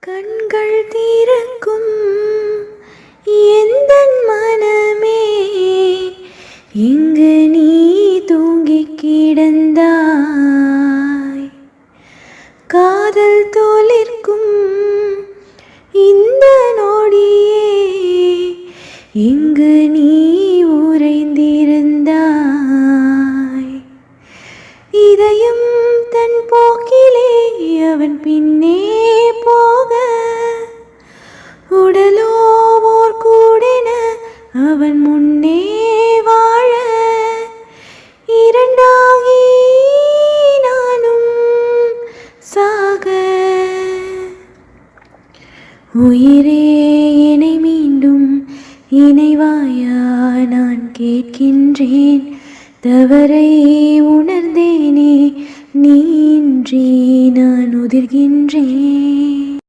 கண்கள் திறக்கும் எந்தன் மனமே, இங்கு நீ தூங்கிக் கிடந்தாய். காதல் தோலிர்க்கும் இந்த நொடியே, இங்கு நீ உறைந்திருந்தாய். இதயம் தன் போக்கிலே அவன் பின்னே போக, உடலோ ஓர் கூடென அவன் முன்னே வாழ, இரண்டாகி நானும் சாக. உயிரே என்னை மீண்டும் இணைவாயா நான் கேட்கின்றேன். தவறை உணர்ந்தேனே, நீ இன்றி நான் உதிர்கின்றேன்.